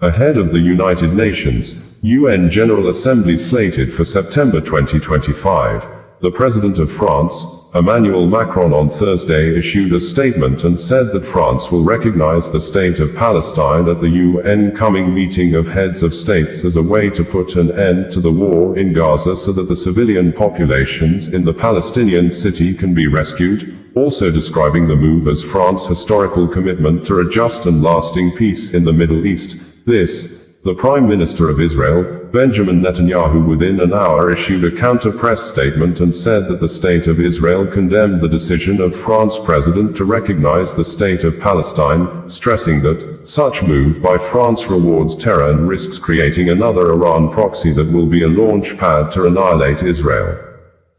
Ahead of the United Nations UN General Assembly slated for September 2025, the President of France, Emmanuel Macron, on Thursday issued a statement and said that France will recognize the State of Palestine at the UN coming meeting of heads of states as a way to put an end to the war in Gaza so that the civilian populations in the Palestinian city can be rescued, also describing the move as France's historical commitment to a just and lasting peace in the Middle East. The Prime Minister of Israel, Benjamin Netanyahu, within an hour issued a counter-press statement and said that the State of Israel condemned the decision of France's president to recognize the State of Palestine, stressing that such move by France rewards terror and risks creating another Iran proxy that will be a launch pad to annihilate Israel.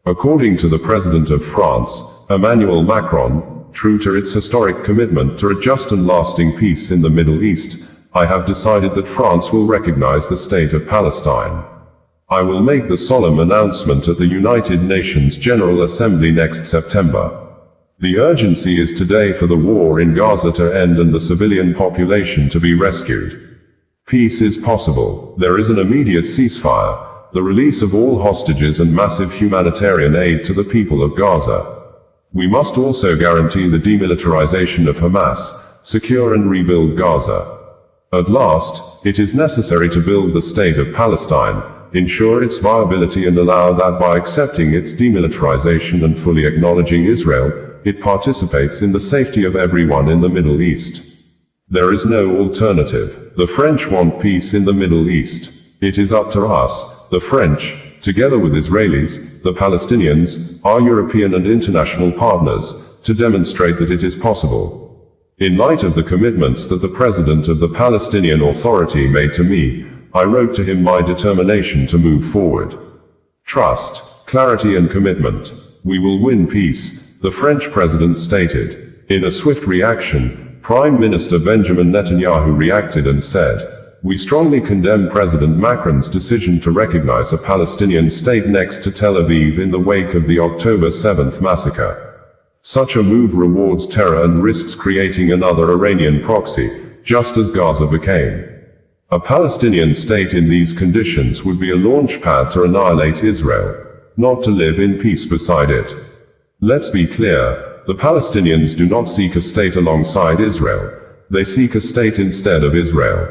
According to the President of France, Emmanuel Macron, true to its historic commitment to a just and lasting peace in the Middle East, I have decided that France will recognize the State of Palestine. I will make the solemn announcement at the United Nations General Assembly next September. The urgency is today for the war in Gaza to end and the civilian population to be rescued. Peace is possible. There is an immediate ceasefire, the release of all hostages and massive humanitarian aid to the people of Gaza. We must also guarantee the demilitarization of Hamas, secure and rebuild Gaza. At last, it is necessary to build the State of Palestine, ensure its viability and allow that by accepting its demilitarization and fully acknowledging Israel, it participates in the safety of everyone in the Middle East. There is no alternative. The French want peace in the Middle East. It is up to us, the French, together with Israelis, the Palestinians, our European and international partners, to demonstrate that it is possible. In light of the commitments that the President of the Palestinian Authority made to me, I wrote to him my determination to move forward. Trust, clarity and commitment. We will win peace, the French President stated. In a swift reaction, Prime Minister Benjamin Netanyahu reacted and said, "We strongly condemn President Macron's decision to recognize a Palestinian state next to Tel Aviv in the wake of the October 7th massacre. Such a move rewards terror and risks creating another Iranian proxy, just as Gaza became. A Palestinian state in these conditions would be a launch pad to annihilate Israel, not to live in peace beside it. Let's be clear, the Palestinians do not seek a state alongside Israel, they seek a state instead of Israel."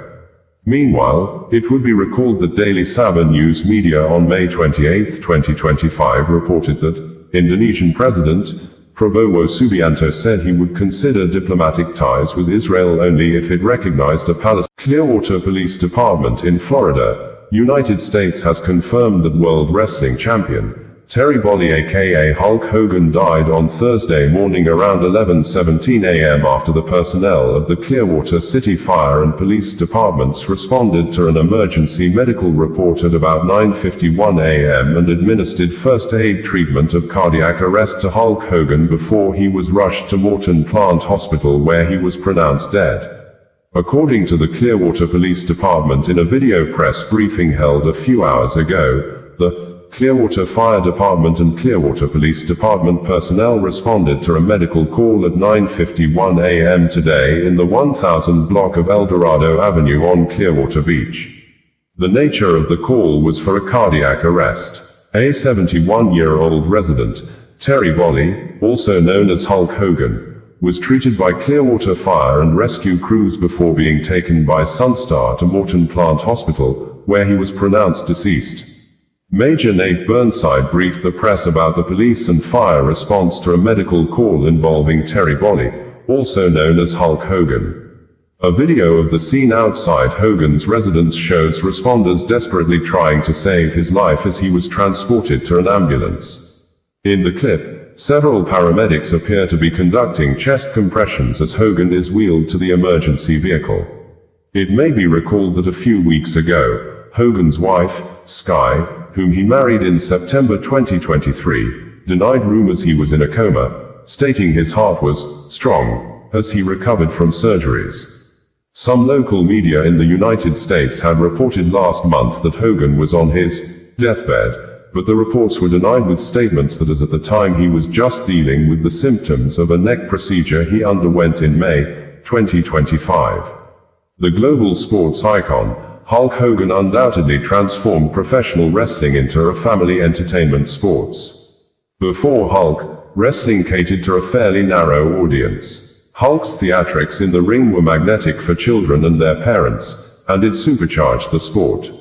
Meanwhile, it would be recalled that Daily Sabah news media on May 28, 2025 reported that Indonesian President Prabowo Subianto said he would consider diplomatic ties with Israel only if it recognized a Palestinian. Clearwater Police Department in Florida, United States has confirmed that World Wrestling Champion Terry Bolley aka Hulk Hogan died on Thursday morning around 11:17 a.m. after the personnel of the Clearwater City Fire and Police Departments responded to an emergency medical report at about 9:51 a.m. and administered first aid treatment of cardiac arrest to Hulk Hogan before he was rushed to Morton Plant Hospital where he was pronounced dead. According to the Clearwater Police Department in a video press briefing held a few hours ago, the Clearwater Fire Department and Clearwater Police Department personnel responded to a medical call at 9:51 a.m. today in the 1000 block of El Dorado Avenue on Clearwater Beach. The nature of the call was for a cardiac arrest. A 71-year-old resident, Terry Bolley, also known as Hulk Hogan, was treated by Clearwater Fire and Rescue crews before being taken by Sunstar to Morton Plant Hospital, where he was pronounced deceased. Major Nate Burnside briefed the press about the police and fire response to a medical call involving Terry Bolley, also known as Hulk Hogan. A video of the scene outside Hogan's residence shows responders desperately trying to save his life as he was transported to an ambulance. In the clip, several paramedics appear to be conducting chest compressions as Hogan is wheeled to the emergency vehicle. It may be recalled that a few weeks ago, Hogan's wife, Sky, whom he married in September 2023, denied rumors he was in a coma, stating his heart was strong as he recovered from surgeries. Some local media in the United States had reported last month that Hogan was on his deathbed, but the reports were denied with statements that as at the time he was just dealing with the symptoms of a neck procedure he underwent in May 2025. The global sports icon, Hulk Hogan undoubtedly transformed professional wrestling into a family entertainment sports. Before Hulk, wrestling catered to a fairly narrow audience. Hulk's theatrics in the ring were magnetic for children and their parents, and it supercharged the sport.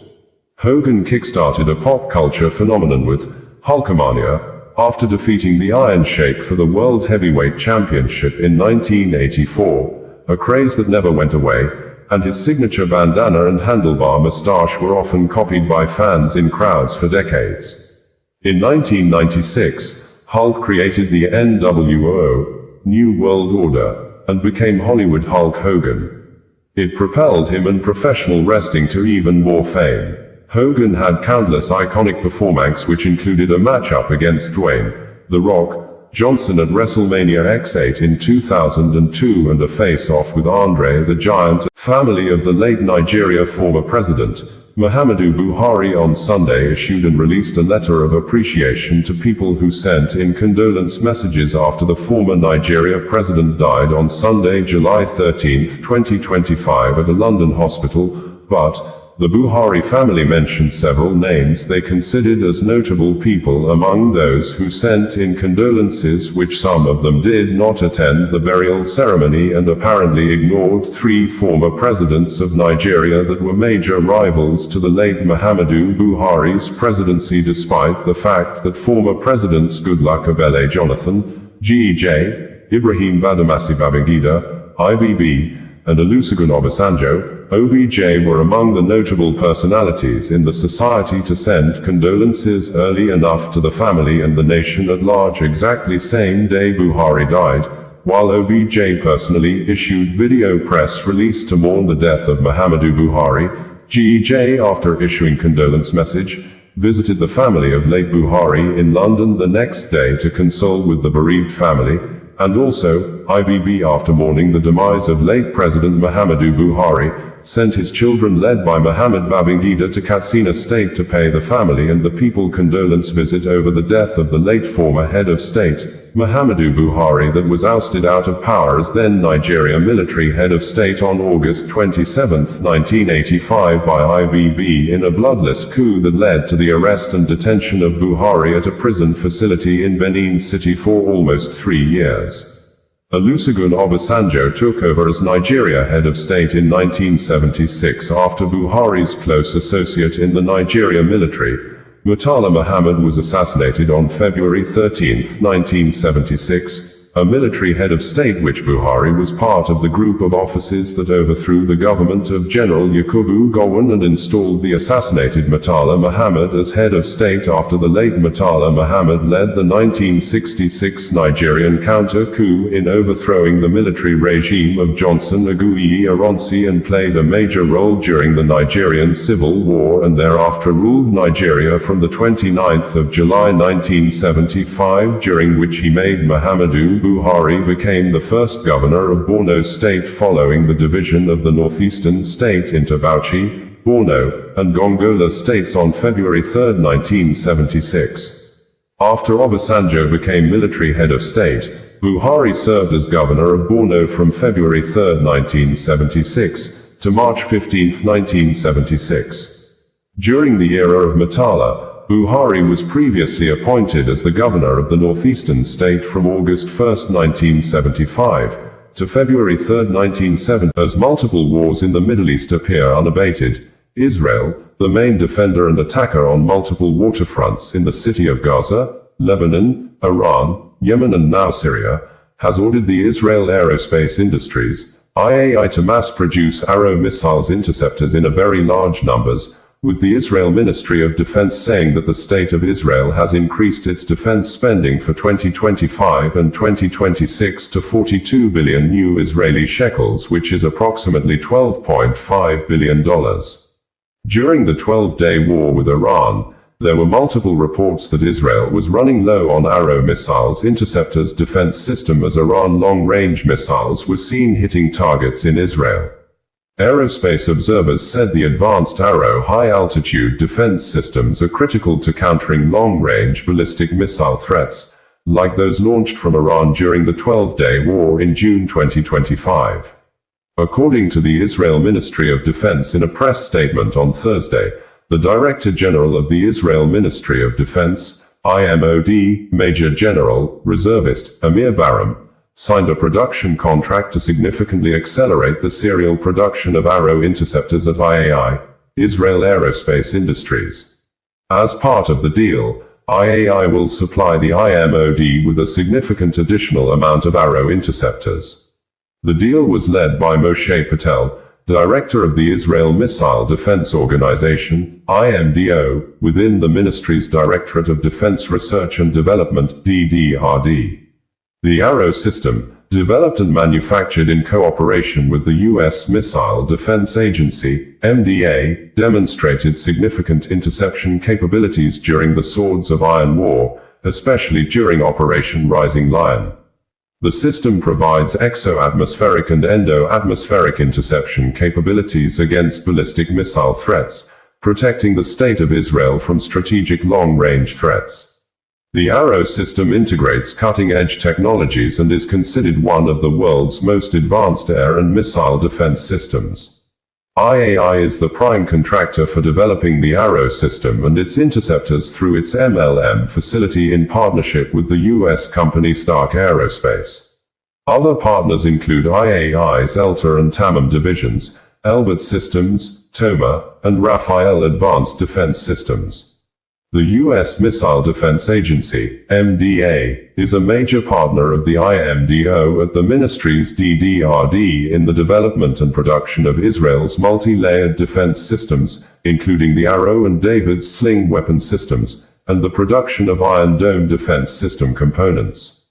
Hogan kickstarted a pop culture phenomenon with Hulkamania, after defeating the Iron Sheik for the World Heavyweight Championship in 1984, a craze that never went away, and his signature bandana and handlebar mustache were often copied by fans in crowds for decades. In 1996, Hulk created the NWO, New World Order, and became Hollywood Hulk Hogan. It propelled him and professional wrestling to even more fame. Hogan had countless iconic performances which included a matchup against Dwayne "The Rock" Johnson at WrestleMania X8 in 2002 and a face-off with Andre the Giant, family of the late Nigeria former president, Muhammadu Buhari on Sunday issued and released a letter of appreciation to people who sent in condolence messages after the former Nigeria president died on Sunday, July 13, 2025 at a London hospital, but the Buhari family mentioned several names they considered as notable people among those who sent in condolences, which some of them did not attend the burial ceremony and apparently ignored three former presidents of Nigeria that were major rivals to the late Muhammadu Buhari's presidency, despite the fact that former presidents Goodluck Ebele Jonathan, GEJ, Ibrahim Badamasi Babangida, IBB, and Olusegun Obasanjo, OBJ were among the notable personalities in the society to send condolences early enough to the family and the nation at large exactly same day Buhari died, while OBJ personally issued video press release to mourn the death of Muhammadu Buhari. GEJ, after issuing condolence message, visited the family of late Buhari in London the next day to console with the bereaved family, and also, IBB, after mourning the demise of late President Muhammadu Buhari, sent his children led by Mohamed Babangida to Katsina State to pay the family and the people condolence visit over the death of the late former head of state, Muhammadu Buhari, that was ousted out of power as then Nigeria military head of state on August 27, 1985 by IBB in a bloodless coup that led to the arrest and detention of Buhari at a prison facility in Benin City for almost 3 years. Olusegun Obasanjo took over as Nigeria head of state in 1976 after Buhari's close associate in the Nigeria military, Murtala Muhammad, was assassinated on February 13, 1976, a military head of state which Buhari was part of the group of officers that overthrew the government of General Yakubu Gowon and installed the assassinated Murtala Muhammad as head of state after the late Murtala Muhammad led the 1966 Nigerian counter-coup in overthrowing the military regime of Johnson Aguiyi Ironsi and played a major role during the Nigerian Civil War and thereafter ruled Nigeria from the 29th of July 1975, during which he made Muhammadu Buhari became the first governor of Borno State following the division of the northeastern state into Bauchi, Borno, and Gongola states on February 3, 1976. After Obasanjo became military head of state, Buhari served as governor of Borno from February 3, 1976, to March 15, 1976. During the era of Murtala, Buhari was previously appointed as the governor of the northeastern state from August 1, 1975, to February 3, 1970. As multiple wars in the Middle East appear unabated, Israel, the main defender and attacker on multiple waterfronts in the city of Gaza, Lebanon, Iran, Yemen and now Syria, has ordered the Israel Aerospace Industries, IAI, to mass-produce Arrow missiles interceptors in a very large numbers, with the Israel Ministry of Defense saying that the state of Israel has increased its defense spending for 2025 and 2026 to 42 billion new Israeli shekels, which is approximately $12.5 billion. During the 12-day war with Iran, there were multiple reports that Israel was running low on Arrow missiles interceptors defense system as Iran long-range missiles were seen hitting targets in Israel. Aerospace observers said the advanced Arrow high-altitude defense systems are critical to countering long-range ballistic missile threats, like those launched from Iran during the 12-day war in June 2025. According to the Israel Ministry of Defense in a press statement on Thursday, the Director General of the Israel Ministry of Defense, IMOD, Major General, Reservist, Amir Baram, signed a production contract to significantly accelerate the serial production of Arrow interceptors at IAI, Israel Aerospace Industries. As part of the deal, IAI will supply the IMOD with a significant additional amount of Arrow interceptors. The deal was led by Moshe Patel, Director of the Israel Missile Defense Organization, IMDO, within the ministry's Directorate of Defense Research and Development, DDRD. The Arrow system, developed and manufactured in cooperation with the U.S. Missile Defense Agency, MDA, demonstrated significant interception capabilities during the Swords of Iron War, especially during Operation Rising Lion. The system provides exo-atmospheric and endo-atmospheric interception capabilities against ballistic missile threats, protecting the state of Israel from strategic long-range threats. The Arrow system integrates cutting-edge technologies and is considered one of the world's most advanced air and missile defense systems. IAI is the prime contractor for developing the Arrow system and its interceptors through its MLM facility in partnership with the U.S. company Stark Aerospace. Other partners include IAI's ELTA and TAMAM divisions, Elbit Systems, TOMA, and Rafael Advanced Defense Systems. The U.S. Missile Defense Agency, MDA, is a major partner of the IMDO at the ministry's DDRD in the development and production of Israel's multi-layered defense systems, including the Arrow and David's Sling weapon systems, and the production of Iron Dome defense system components.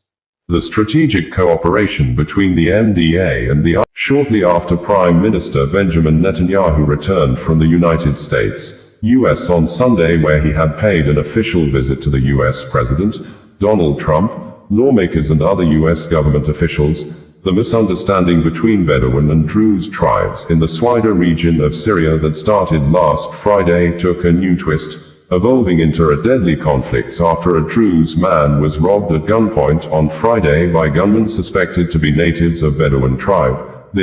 The strategic cooperation between the MDA and the shortly after Prime Minister Benjamin Netanyahu returned from the United States, U.S. on Sunday, where he had paid an official visit to the U.S. President, Donald Trump, lawmakers and other U.S. government officials, the misunderstanding between Bedouin and Druze tribes in the Swaida region of Syria that started last Friday took a new twist, evolving into a deadly conflict after a Druze man was robbed at gunpoint on Friday by gunmen suspected to be natives of Bedouin tribe.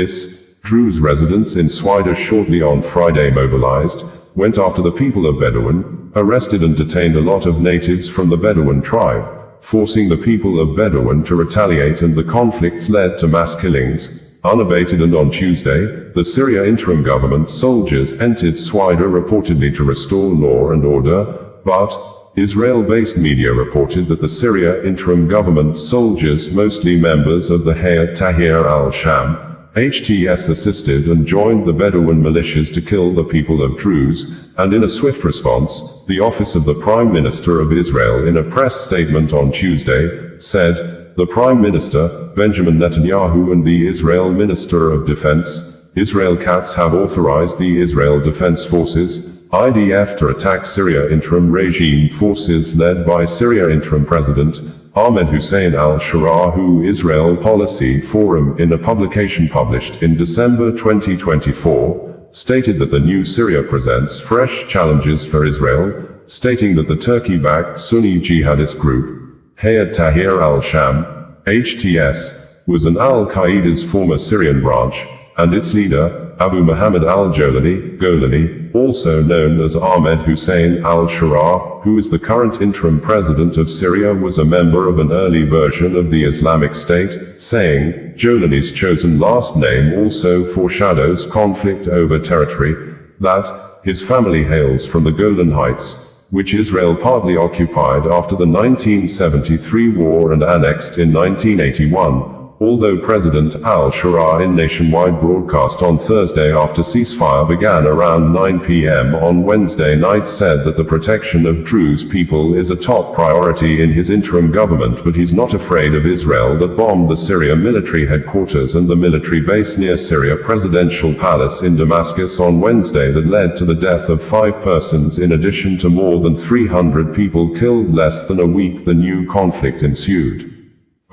Druze residents in Swaida shortly on Friday mobilized, went after the people of Bedouin, arrested and detained a lot of natives from the Bedouin tribe, forcing the people of Bedouin to retaliate, and the conflicts led to mass killings, unabated. And on Tuesday, the Syria interim government soldiers entered Swaida reportedly to restore law and order, but Israel-based media reported that the Syria interim government soldiers, mostly members of the Hayat Tahrir al-Sham, HTS, assisted and joined the Bedouin militias to kill the people of Druze, and in a swift response, the office of the Prime Minister of Israel in a press statement on Tuesday, said, "The Prime Minister, Benjamin Netanyahu, and the Israel Minister of Defense, Israel Katz, have authorized the Israel Defense Forces, IDF, to attack Syria interim regime forces led by Syria interim President Ahmed Hussein al-Shara, who Israel Policy Forum, in a publication published in December 2024, stated that the new Syria presents fresh challenges for Israel, stating that the Turkey-backed Sunni jihadist group, Hayat Tahrir al-Sham, HTS, was an al-Qaeda's former Syrian branch, and its leader, Abu Muhammad al-Golani, also known as Ahmed Hussein al-Shara, who is the current interim president of Syria, was a member of an early version of the Islamic State, saying, Golani's chosen last name also foreshadows conflict over territory, that his family hails from the Golan Heights, which Israel partly occupied after the 1973 war and annexed in 1981. Although President al-Shara, in nationwide broadcast on Thursday after ceasefire began around 9 p.m. on Wednesday night, said that the protection of Druze people is a top priority in his interim government, but he's not afraid of Israel that bombed the Syria military headquarters and the military base near Syria Presidential Palace in Damascus on Wednesday that led to the death of 5 persons in addition to more than 300 people killed. Less than a week the new conflict ensued.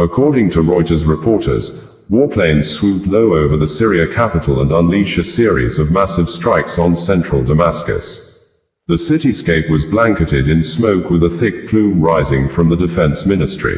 According to Reuters reporters, warplanes swooped low over the Syria capital and unleashed a series of massive strikes on central Damascus. The cityscape was blanketed in smoke with a thick plume rising from the defense ministry.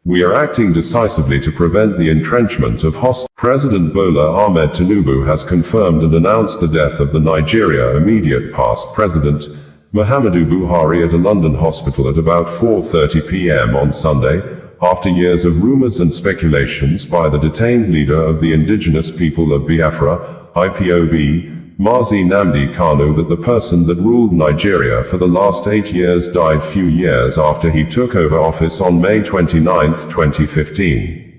We are acting decisively to prevent the entrenchment of hostile. President Bola Ahmed Tinubu has confirmed and announced the death of the Nigeria immediate past President Muhammadu Buhari at a London hospital at about 4:30 p.m. on Sunday, after years of rumors and speculations by the detained leader of the indigenous people of Biafra, IPOB, Mazi Nnamdi Kanu, that the person that ruled Nigeria for the last 8 years died few years after he took over office on May 29, 2015.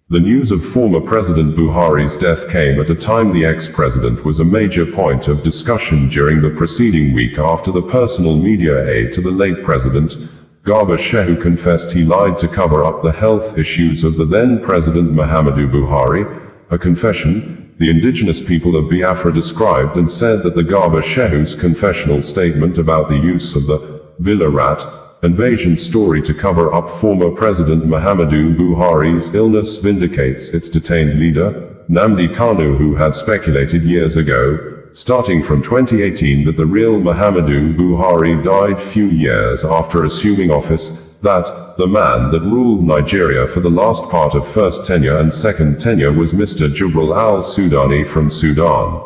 The news of former President Buhari's death came at a time the ex-president was a major point of discussion during the preceding week after the personal media aide to the late president, Garba Shehu, confessed he lied to cover up the health issues of the then President Muhammadu Buhari, a confession the indigenous people of Biafra described and said that the Garba Shehu's confessional statement about the use of the Villa Rat invasion story to cover up former President Muhammadu Buhari's illness vindicates its detained leader, Nnamdi Kanu, who had speculated years ago, starting from 2018, that the real Muhammadu Buhari died few years after assuming office, that the man that ruled Nigeria for the last part of first tenure and second tenure was Mr. Jubril al-Sudani from Sudan.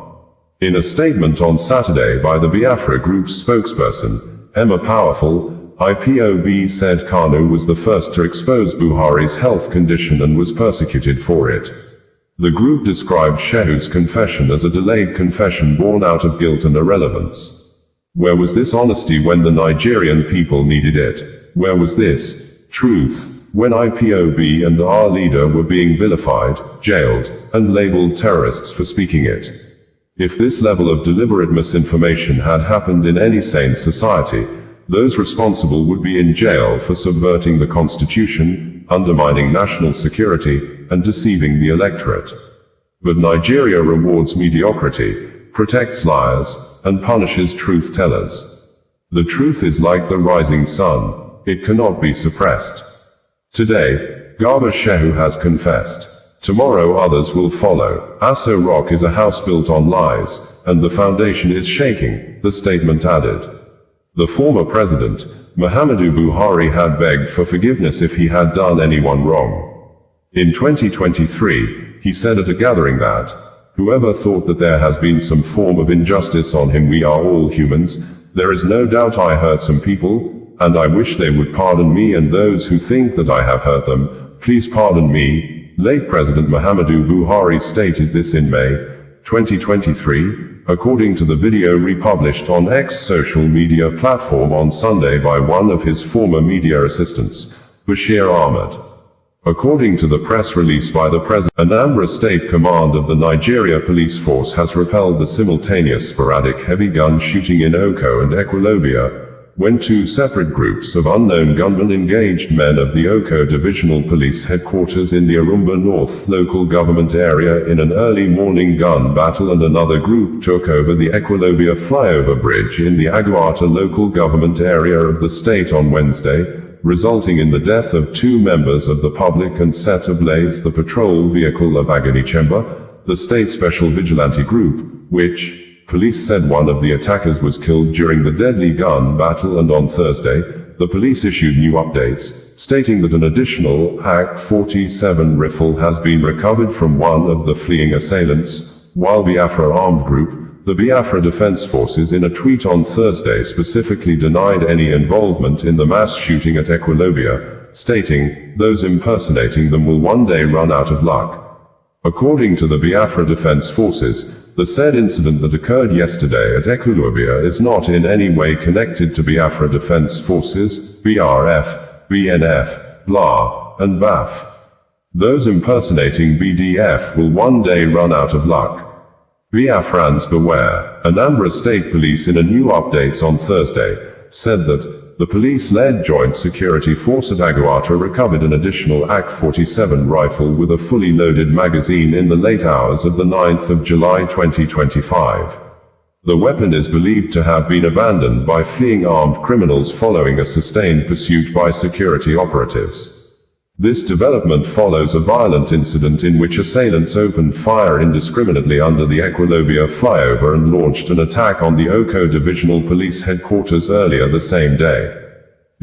In a statement on Saturday by the Biafra Group's spokesperson, Emma Powerful, IPOB said Kanu was the first to expose Buhari's health condition and was persecuted for it. The group described Shehu's confession as a delayed confession born out of guilt and irrelevance. Where was this honesty when the Nigerian people needed it? Where was this truth when IPOB and our leader were being vilified, jailed, and labeled terrorists for speaking it? If this level of deliberate misinformation had happened in any sane society, those responsible would be in jail for subverting the constitution, undermining national security, and deceiving the electorate. But Nigeria rewards mediocrity, protects liars, and punishes truth tellers. The truth is like the rising sun. It cannot be suppressed. Today, Garba Shehu has confessed. Tomorrow others will follow. Aso Rock is a house built on lies, and the foundation is shaking, the statement added. The former president, Muhammadu Buhari, had begged for forgiveness if he had done anyone wrong. In 2023, he said at a gathering that, "Whoever thought that there has been some form of injustice on him, we are all humans. There is no doubt I hurt some people, and I wish they would pardon me, and those who think that I have hurt them, please pardon me." Late President Muhammadu Buhari stated this in May 2023, according to the video republished on X social media platform on Sunday by one of his former media assistants, Bashir Ahmed. According to the press release by the President, Anambra State Command of the Nigeria Police Force has repelled the simultaneous sporadic heavy gun shooting in Oko and Equilobia, when two separate groups of unknown gunmen engaged men of the Oko Divisional Police Headquarters in the Arumba North local government area in an early morning gun battle, and another group took over the Equilobia flyover bridge in the Aguata local government area of the state on Wednesday, resulting in the death of two members of the public and set ablaze the patrol vehicle of Agonichemba, the state special vigilante group, which, police said one of the attackers was killed during the deadly gun battle. And on Thursday, the police issued new updates, stating that an additional AK-47 rifle has been recovered from one of the fleeing assailants, while Biafra Armed Group, the Biafra Defense Forces, in a tweet on Thursday specifically denied any involvement in the mass shooting at Equilobia, stating, "Those impersonating them will one day run out of luck." According to the Biafra Defense Forces, the said incident that occurred yesterday at Equilobia is not in any way connected to Biafra Defense Forces, BRF, BNF, BLA, and BAF. Those impersonating BDF will one day run out of luck. Biafrans beware. Anambra State Police, in a new updates on Thursday, said that the police-led joint security force at Aguata recovered an additional AK-47 rifle with a fully loaded magazine in the late hours of the 9th of July 2025. The weapon is believed to have been abandoned by fleeing armed criminals following a sustained pursuit by security operatives. This development follows a violent incident in which assailants opened fire indiscriminately under the Equilobia flyover and launched an attack on the Oko Divisional Police Headquarters earlier the same day.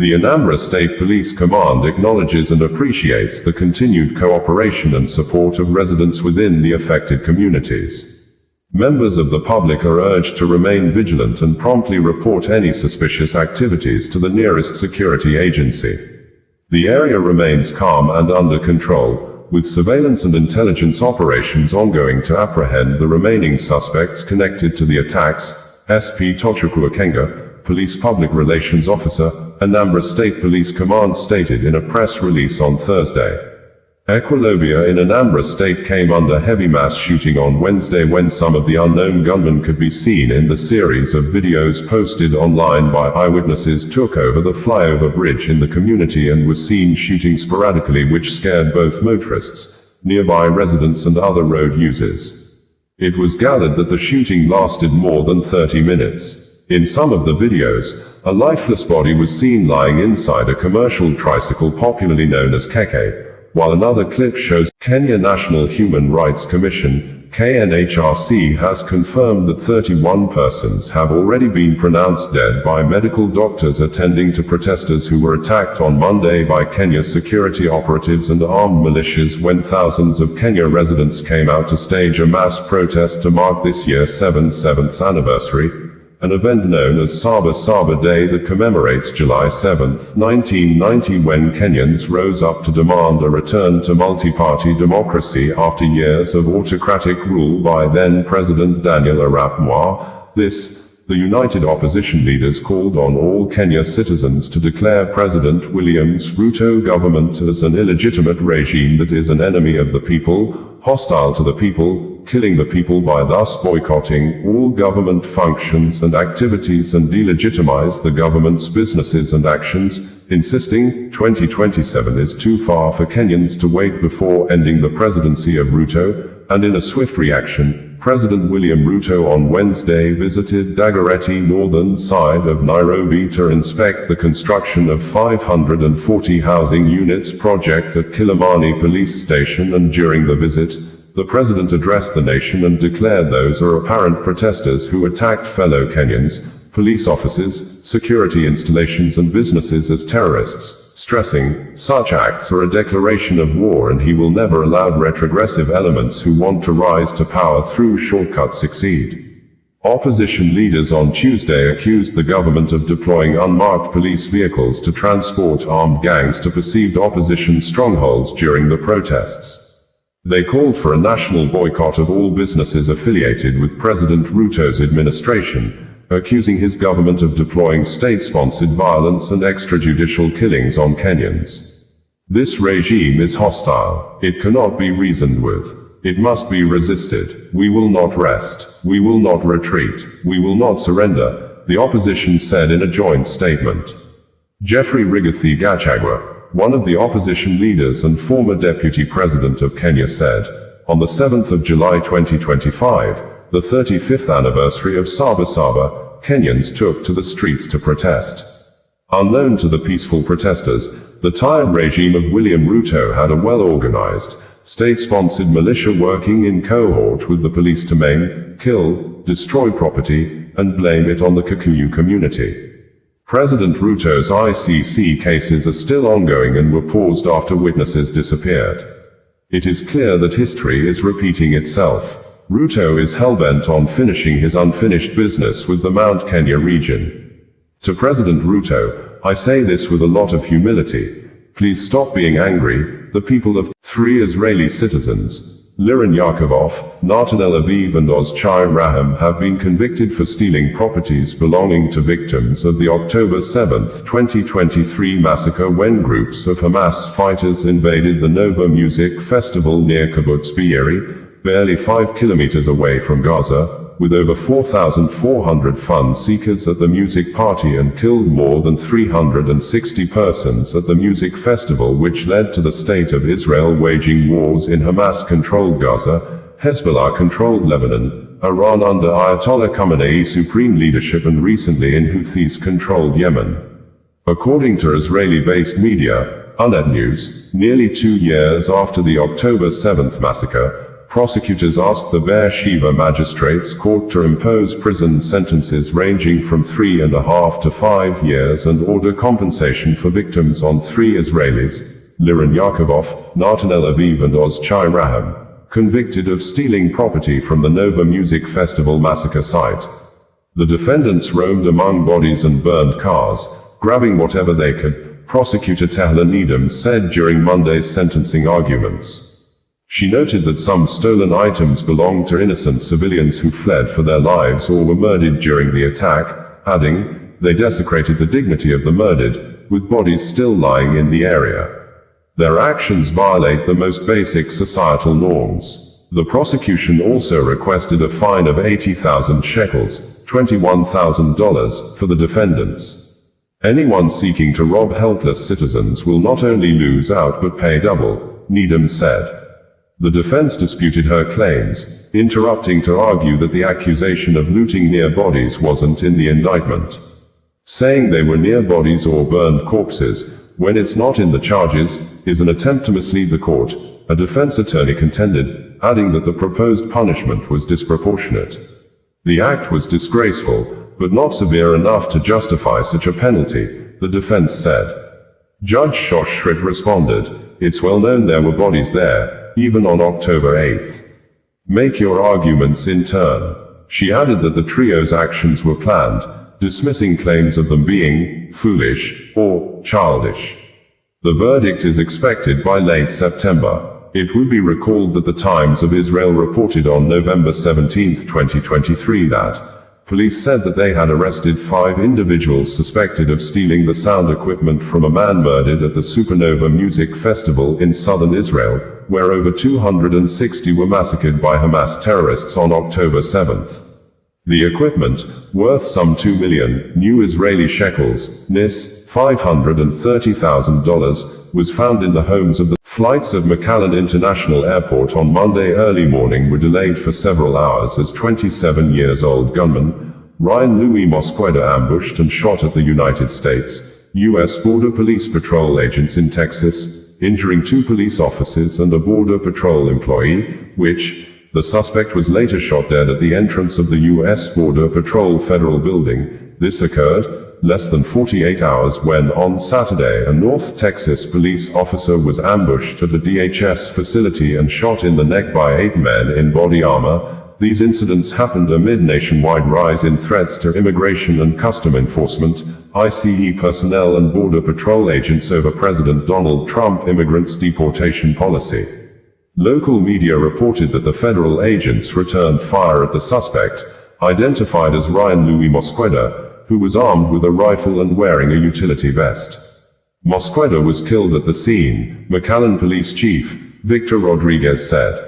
The Anambra State Police Command acknowledges and appreciates the continued cooperation and support of residents within the affected communities. Members of the public are urged to remain vigilant and promptly report any suspicious activities to the nearest security agency. The area remains calm and under control, with surveillance and intelligence operations ongoing to apprehend the remaining suspects connected to the attacks, SP Tochukwu Akenga, Police Public Relations Officer, Anambra State Police Command stated in a press release on Thursday. Equilobia in Anambra State came under heavy mass shooting on Wednesday when some of the unknown gunmen could be seen in the series of videos posted online by eyewitnesses took over the flyover bridge in the community and were seen shooting sporadically, which scared both motorists, nearby residents and other road users. It was gathered that the shooting lasted more than 30 minutes. In some of the videos, a lifeless body was seen lying inside a commercial tricycle popularly known as keke, while another clip shows Kenya National Human Rights Commission, KNHRC, has confirmed that 31 persons have already been pronounced dead by medical doctors attending to protesters who were attacked on Monday by Kenya's security operatives and armed militias when thousands of Kenya residents came out to stage a mass protest to mark this year's 7th anniversary, an event known as Saba Saba Day that commemorates July 7, 1990, when Kenyans rose up to demand a return to multi-party democracy after years of autocratic rule by then-President Daniel Arap Moi. The united opposition leaders called on all Kenya citizens to declare President William's Ruto government as an illegitimate regime that is an enemy of the people, hostile to the people, killing the people by thus boycotting all government functions and activities and delegitimize the government's businesses and actions, insisting 2027 is too far for Kenyans to wait before ending the presidency of Ruto. And in a swift reaction, President William Ruto on Wednesday visited Dagoretti, northern side of Nairobi, to inspect the construction of 540 housing units project at Kilimani Police Station, and during the visit, the president addressed the nation and declared those are apparent protesters who attacked fellow Kenyans, police officers, security installations and businesses as terrorists, stressing, such acts are a declaration of war and he will never allow retrogressive elements who want to rise to power through shortcuts succeed. Opposition leaders on Tuesday accused the government of deploying unmarked police vehicles to transport armed gangs to perceived opposition strongholds during the protests. They called for a national boycott of all businesses affiliated with President Ruto's administration, accusing his government of deploying state-sponsored violence and extrajudicial killings on Kenyans. This regime is hostile. It cannot be reasoned with. It must be resisted. We will not rest. We will not retreat. We will not surrender, the opposition said in a joint statement. Jeffrey Rigathi Gachagua, one of the opposition leaders and former deputy president of Kenya, said, on the 7th of July 2025, the 35th anniversary of Saba Saba, Kenyans took to the streets to protest. Unknown to the peaceful protesters, the tired regime of William Ruto had a well-organized, state-sponsored militia working in cohort with the police to maim, kill, destroy property, and blame it on the Kikuyu community. President Ruto's ICC cases are still ongoing and were paused after witnesses disappeared. It is clear that history is repeating itself. Ruto is hellbent on finishing his unfinished business with the Mount Kenya region. To President Ruto, I say this with a lot of humility. Please stop being angry. The people of 3 Israeli citizens, Liran Yakovov, Natanel Aviv and Ozchai Raham, have been convicted for stealing properties belonging to victims of the October 7, 2023 massacre when groups of Hamas fighters invaded the Nova Music Festival near Kibbutz Be'eri, barely 5 kilometers away from Gaza, with over 4,400 fun seekers at the music party, and killed more than 360 persons at the music festival, which led to the state of Israel waging wars in Hamas-controlled Gaza, Hezbollah-controlled Lebanon, Iran under Ayatollah Khamenei's supreme leadership, and recently in Houthis-controlled Yemen. According to Israeli-based media, Unet News, nearly 2 years after the October 7 massacre, prosecutors asked the Beersheba Magistrates Court to impose prison sentences ranging from 3.5 to 5 years and order compensation for victims on 3 Israelis, Liran Yakovov, Natanel Aviv and Oz Chai Raham, convicted of stealing property from the Nova Music Festival massacre site. The defendants roamed among bodies and burned cars, grabbing whatever they could, prosecutor Tehla Needham said during Monday's sentencing arguments. She noted that some stolen items belonged to innocent civilians who fled for their lives or were murdered during the attack, adding, they desecrated the dignity of the murdered, with bodies still lying in the area. Their actions violate the most basic societal norms. The prosecution also requested a fine of 80,000 shekels, $21,000, for the defendants. Anyone seeking to rob helpless citizens will not only lose out but pay double, Needham said. The defense disputed her claims, interrupting to argue that the accusation of looting near bodies wasn't in the indictment. Saying they were near bodies or burned corpses, when it's not in the charges, is an attempt to mislead the court, a defense attorney contended, adding that the proposed punishment was disproportionate. The act was disgraceful, but not severe enough to justify such a penalty, the defense said. Judge Shoshrid responded, it's well known there were bodies there, even on October 8th. Make your arguments in turn. She added that the trio's actions were planned, dismissing claims of them being foolish or childish. The verdict is expected by late September. It would be recalled that the Times of Israel reported on November 17, 2023 that police said that they had arrested 5 individuals suspected of stealing the sound equipment from a man murdered at the Supernova Music Festival in southern Israel, where over 260 were massacred by Hamas terrorists on October 7. The equipment, worth some 2 million new Israeli shekels, NIS, $530,000, was found in the homes of the flights of McAllen International Airport on Monday early morning were delayed for several hours as 27-year-old gunman, Ryan Louis Mosqueda ambushed and shot at the United States, U.S. Border Police Patrol agents in Texas, injuring 2 police officers and a Border Patrol employee, the suspect was later shot dead at the entrance of the U.S. Border Patrol Federal Building. This occurred less than 48 hours when, on Saturday, a North Texas police officer was ambushed at a DHS facility and shot in the neck by 8 men in body armor. These incidents happened amid nationwide rise in threats to immigration and custom enforcement, ICE personnel and Border Patrol agents over President Donald Trump immigrants deportation policy. Local media reported that the federal agents returned fire at the suspect, identified as Ryan Louis Mosqueda, who was armed with a rifle and wearing a utility vest. Mosqueda was killed at the scene, McAllen Police Chief Victor Rodriguez said.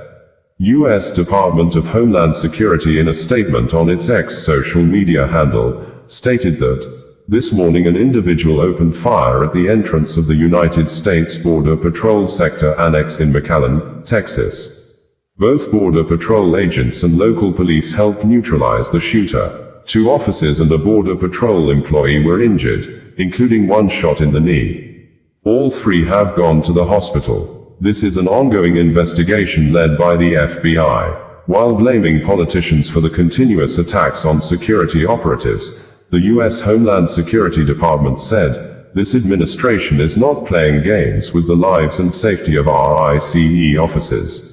U.S. Department of Homeland Security in a statement on its X social media handle, stated that, this morning an individual opened fire at the entrance of the United States Border Patrol Sector Annex in McAllen, Texas. Both Border Patrol agents and local police helped neutralize the shooter. 2 officers and a Border Patrol employee were injured, including 1 shot in the knee. All 3 have gone to the hospital. This is an ongoing investigation led by the FBI. While blaming politicians for the continuous attacks on security operatives, the U.S. Homeland Security Department said, this administration is not playing games with the lives and safety of our ICE officers.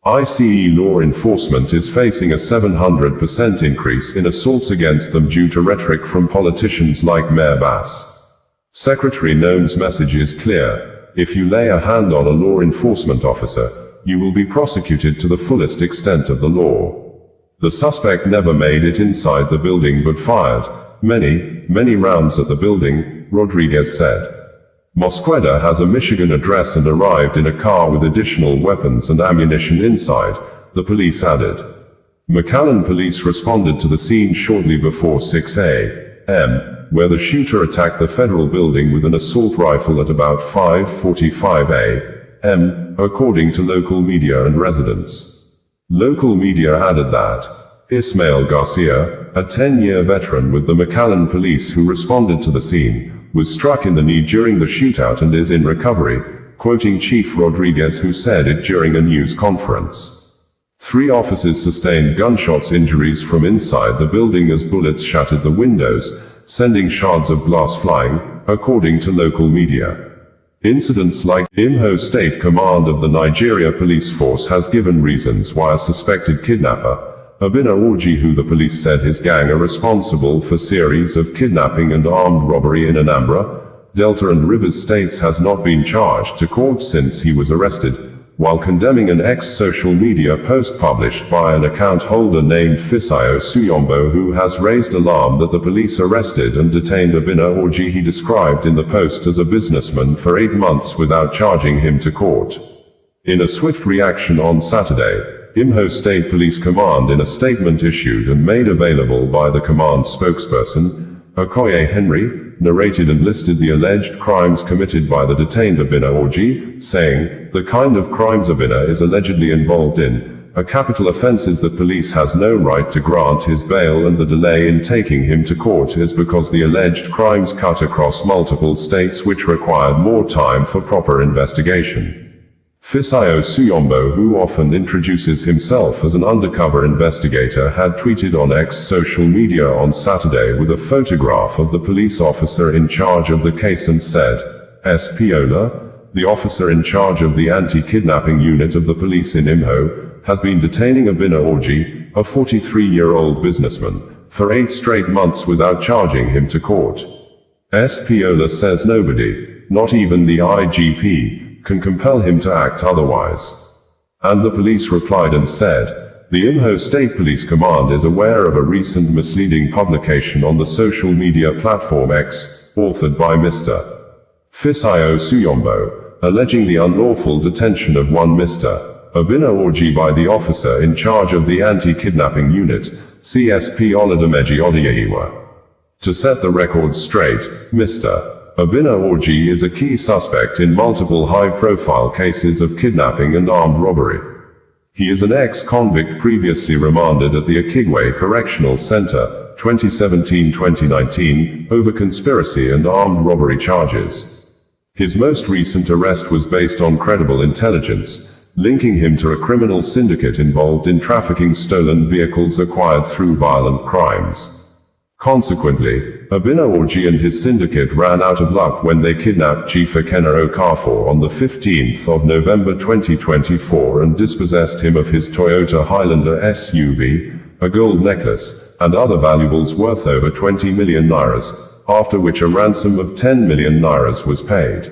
ICE law enforcement is facing a 700% increase in assaults against them due to rhetoric from politicians like Mayor Bass. Secretary Noem's message is clear: if you lay a hand on a law enforcement officer, you will be prosecuted to the fullest extent of the law. The suspect never made it inside the building but fired many rounds at the building, Rodriguez said. Mosqueda has a Michigan address and arrived in a car with additional weapons and ammunition inside, the police added. McAllen police responded to the scene shortly before 6 a.m., where the shooter attacked the federal building with an assault rifle at about 5:45 a.m., according to local media and residents. Local media added that Ismael Garcia, a 10-year veteran with the McAllen police who responded to the scene, was struck in the knee during the shootout and is in recovery, quoting Chief Rodriguez who said it during a news conference. 3 officers sustained gunshots injuries from inside the building as bullets shattered the windows, sending shards of glass flying, according to local media. Incidents like Imo State Command of the Nigeria Police Force has given reasons why a suspected kidnapper, Obinna Orji, who the police said his gang are responsible for series of kidnapping and armed robbery in Anambra, Delta and Rivers states, has not been charged to court since he was arrested, while condemning an ex-social media post published by an account holder named Fisayo Suyombo, who has raised alarm that the police arrested and detained Obinna Orji, he described in the post as a businessman, for 8 months without charging him to court. In a swift reaction on Saturday, Imo State Police Command, in a statement issued and made available by the command spokesperson, Okoye Henry, narrated and listed the alleged crimes committed by the detained Obinna Orji, saying, "The kind of crimes Obinna is allegedly involved in are capital offenses that police has no right to grant his bail, and the delay in taking him to court is because the alleged crimes cut across multiple states which required more time for proper investigation." Fisayo Suyombo, who often introduces himself as an undercover investigator, had tweeted on X social media on Saturday with a photograph of the police officer in charge of the case and said, SP Ola, the officer in charge of the anti-kidnapping unit of the police in Imo, has been detaining Obinna Orji, a 43-year-old businessman, for 8 straight months without charging him to court. SP Ola says nobody, not even the IGP, can compel him to act otherwise. And the police replied and said, the Imo State Police Command is aware of a recent misleading publication on the social media platform X, authored by Mr. Fisayo Suyombo, alleging the unlawful detention of one Mr. Obinna Orji by the officer in charge of the anti-kidnapping unit, CSP Olademeji Odeyewa. To set the record straight, Mr. Obinna Orji is a key suspect in multiple high-profile cases of kidnapping and armed robbery. He is an ex-convict previously remanded at the Okigwe Correctional Center, 2017-2019, over conspiracy and armed robbery charges. His most recent arrest was based on credible intelligence, linking him to a criminal syndicate involved in trafficking stolen vehicles acquired through violent crimes. Consequently, Obinna Orji and his syndicate ran out of luck when they kidnapped Chief Ekena Okafor on the 15th of November 2024 and dispossessed him of his Toyota Highlander SUV, a gold necklace, and other valuables worth over 20 million nairas, after which a ransom of 10 million nairas was paid.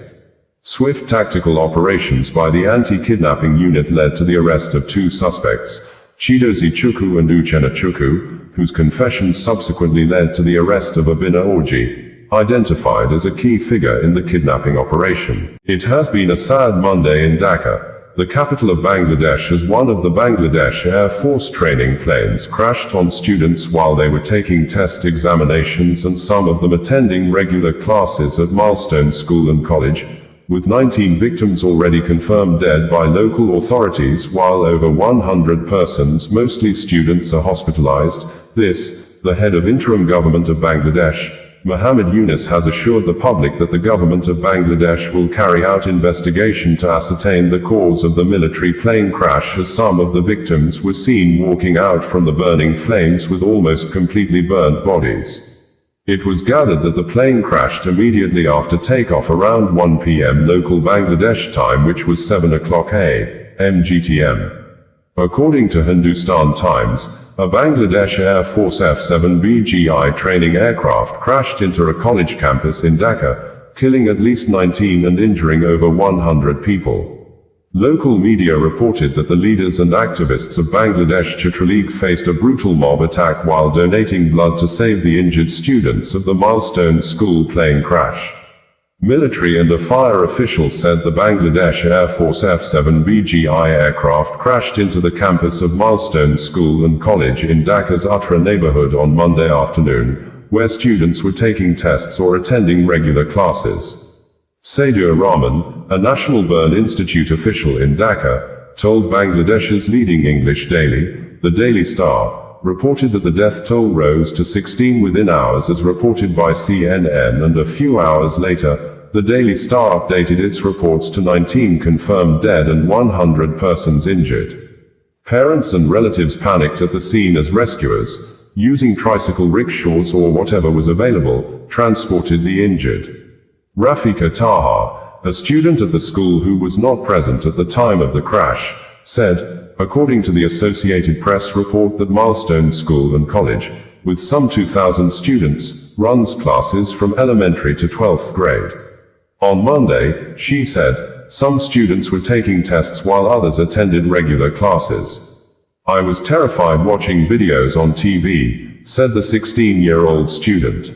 Swift tactical operations by the anti-kidnapping unit led to the arrest of 2 suspects, Chidozie Chukwu and Uchenna Chukwu, whose confessions subsequently led to the arrest of Obinna Orji, identified as a key figure in the kidnapping operation. It has been a sad Monday in Dhaka, the capital of Bangladesh, as one of the Bangladesh Air Force training planes crashed on students while they were taking test examinations, and some of them attending regular classes at Milestone School and College, with 19 victims already confirmed dead by local authorities, while over 100 persons, mostly students, are hospitalized. This, the head of interim government of Bangladesh, Muhammad Yunus, has assured the public that the government of Bangladesh will carry out investigation to ascertain the cause of the military plane crash, as some of the victims were seen walking out from the burning flames with almost completely burnt bodies. It was gathered that the plane crashed immediately after takeoff around 1 p.m. local Bangladesh time, which was 7 o'clock a.m. GTM. According to Hindustan Times, a Bangladesh Air Force F-7BGI training aircraft crashed into a college campus in Dhaka, killing at least 19 and injuring over 100 people. Local media reported that the leaders and activists of Bangladesh Chhatra League faced a brutal mob attack while donating blood to save the injured students of the Milestone School plane crash. Military and a fire official said the Bangladesh Air Force F-7BGI aircraft crashed into the campus of Milestone School and College in Dhaka's Uttara neighborhood on Monday afternoon, where students were taking tests or attending regular classes. Saidur Rahman, a National Burn Institute official in Dhaka, told Bangladesh's leading English daily, the Daily Star, reported that the death toll rose to 16 within hours as reported by CNN, and a few hours later, the Daily Star updated its reports to 19 confirmed dead and 100 persons injured. Parents and relatives panicked at the scene as rescuers, using tricycle rickshaws or whatever was available, transported the injured. Rafika Taha, a student at the school who was not present at the time of the crash, said, according to the Associated Press report, that Milestone School and College, with some 2,000 students, runs classes from elementary to 12th grade. On Monday, she said, some students were taking tests while others attended regular classes. I was terrified watching videos on TV, said the 16-year-old student.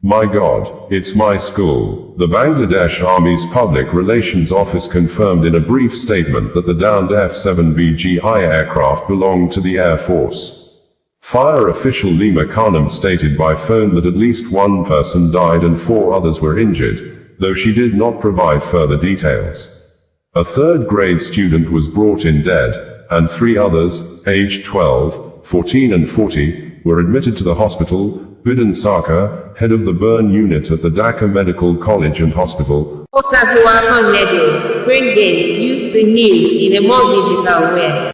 My God, it's my school. The Bangladesh Army's Public Relations Office confirmed in a brief statement that the downed F-7BGI aircraft belonged to the Air Force. Fire official Lima Khanum stated by phone that at least one person died and 4 others were injured, though she did not provide further details. A third-grade student was brought in dead, and 3 others, aged 12, 14 and 40, were admitted to the hospital. Bidhan Sarkar, head of the burn unit at the Dhaka Medical College and Hospital, bringing you the news in a more digital way.